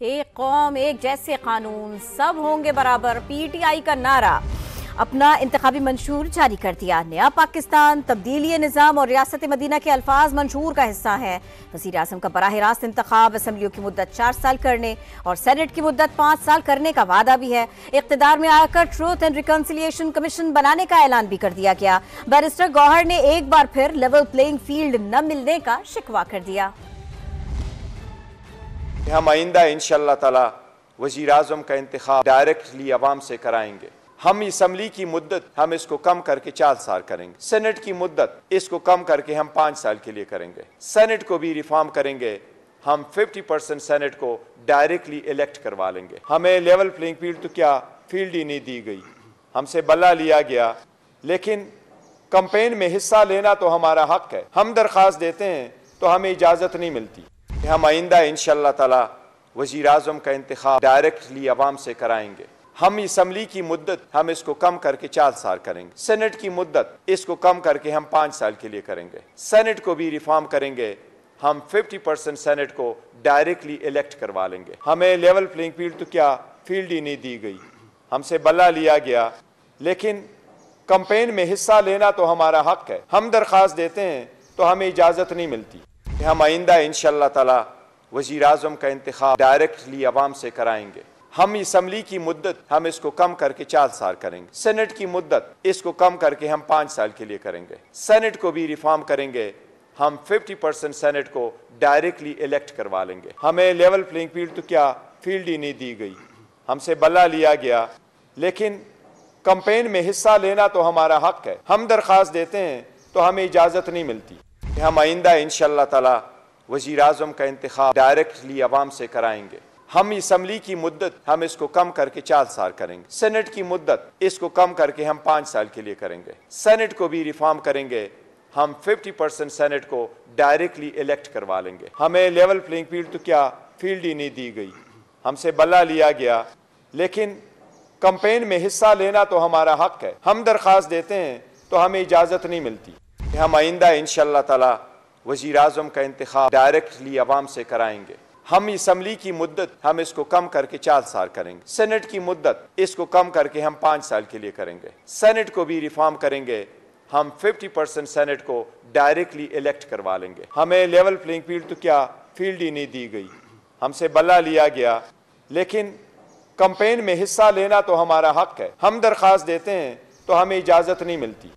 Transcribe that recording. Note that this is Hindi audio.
एक कौम एक जैसे कानून, सब होंगे बराबर। पीटीआई का नारा अपना इंतखाबी मंशूर जारी कर दिया। नया पाकिस्तान, तब्दीली निज़ाम और रियासत मदीना के अल्फाज मंशूर का हिस्सा है। वज़ीर आज़म का बराह रास्त इंतखाब, असम्बलियों की मुद्दत 4 साल करने और सेनेट की मुद्दत 5 साल करने का वादा भी है। इक़्तिदार में आकर ट्रूथ एंड रिकन्सिलिएशन कमीशन बनाने का ऐलान भी कर दिया गया। बैरिस्टर गौहर ने एक बार फिर लेवल प्लेइंग फील्ड न मिलने का शिकवा कर दिया। हम आइंदा इंशाअल्लाह ताला वज़ीर आज़म का इंतखाब डायरेक्टली अवाम से कराएंगे। हम असम्बली की मुद्दत हम इसको कम करके 4 साल करेंगे। सेनेट की मुद्दत इसको कम करके हम 5 साल के लिए करेंगे। सेनेट को भी रिफॉर्म करेंगे। हम 50% सेनेट को डायरेक्टली इलेक्ट करवा लेंगे। हमें लेवल प्लेइंग फील्ड तो क्या फील्ड ही नहीं दी गई, हमसे बल्ला लिया गया। लेकिन कैंपेन में हिस्सा लेना तो हमारा हक है। हम दरख्वास्त देते हैं तो हमें इजाज़त नहीं मिलती। हम आइंदा इंशाअल्लाह ताला वज़ीर आज़म का इंतखाब डायरेक्टली अवाम से कराएंगे। हम असम्बली की मुद्दत हम इसको कम करके 4 साल करेंगे। सेनेट की मुद्दत इसको कम करके हम 5 साल के लिए करेंगे। सेनेट को भी रिफॉर्म करेंगे। हम 50% सेनेट को डायरेक्टली इलेक्ट करवा लेंगे। हमें लेवल प्लेइंग फील्ड तो क्या फील्ड ही नहीं दी गई, हमसे बल्ला लिया गया। लेकिन कैंपेन में हिस्सा लेना तो हमारा हक है। हम दरख्वास्त देते हैं तो हमें इजाज़त नहीं मिलती। हम आइंदा इंशाअल्लाह ताला वज़ीर आज़म का इंतखाब डायरेक्टली अवाम से कराएंगे। हम असम्बली की मुद्दत हम इसको कम करके 4 साल करेंगे। सेनेट की मुद्दत इसको कम करके हम 5 साल के लिए करेंगे। सेनेट को भी रिफॉर्म करेंगे। हम 50% सेनेट को डायरेक्टली इलेक्ट करवा लेंगे। हमें लेवल प्लेइंग फील्ड तो क्या फील्ड ही नहीं दी गई, हमसे बल्ला लिया गया। लेकिन कैंपेन में हिस्सा लेना तो हमारा हक है। हम दरख्वास्त देते हैं तो हमें इजाज़त नहीं मिलती। हम आइंदा इंशाअल्लाह ताला वज़ीर आज़म का इंतखाब डायरेक्टली अवाम से कराएंगे। हम असम्बली की मुद्दत हम इसको कम करके 4 साल करेंगे। सेनेट की मुद्दत इसको कम करके हम 5 साल के लिए करेंगे। सेनेट को भी रिफॉर्म करेंगे। हम 50% सेनेट को डायरेक्टली इलेक्ट करवा लेंगे। हमें लेवल प्लेइंग फील्ड तो क्या फील्ड ही नहीं दी गई, हमसे बल्ला लिया गया। लेकिन कैंपेन में हिस्सा लेना तो हमारा हक है। हम दरख्वास्त देते हैं तो हमें इजाज़त नहीं मिलती। हम आइंदा इंशाअल्लाह ताला वज़ीर आज़म का इंतखाब डायरेक्टली अवाम से कराएंगे। हम असम्बली की मुद्दत हम इसको कम करके 4 साल करेंगे। सेनेट की मुद्दत इसको कम करके हम 5 साल के लिए करेंगे। सेनेट को भी रिफॉर्म करेंगे। हम 50% सेनेट को डायरेक्टली इलेक्ट करवा लेंगे। हमें लेवल प्लेइंग फील्ड तो क्या फील्ड ही नहीं दी गई, हमसे बल्ला लिया गया। लेकिन कैंपेन में हिस्सा लेना तो हमारा हक है। हम दरख्वास्त देते हैं तो हमें इजाज़त नहीं मिलती।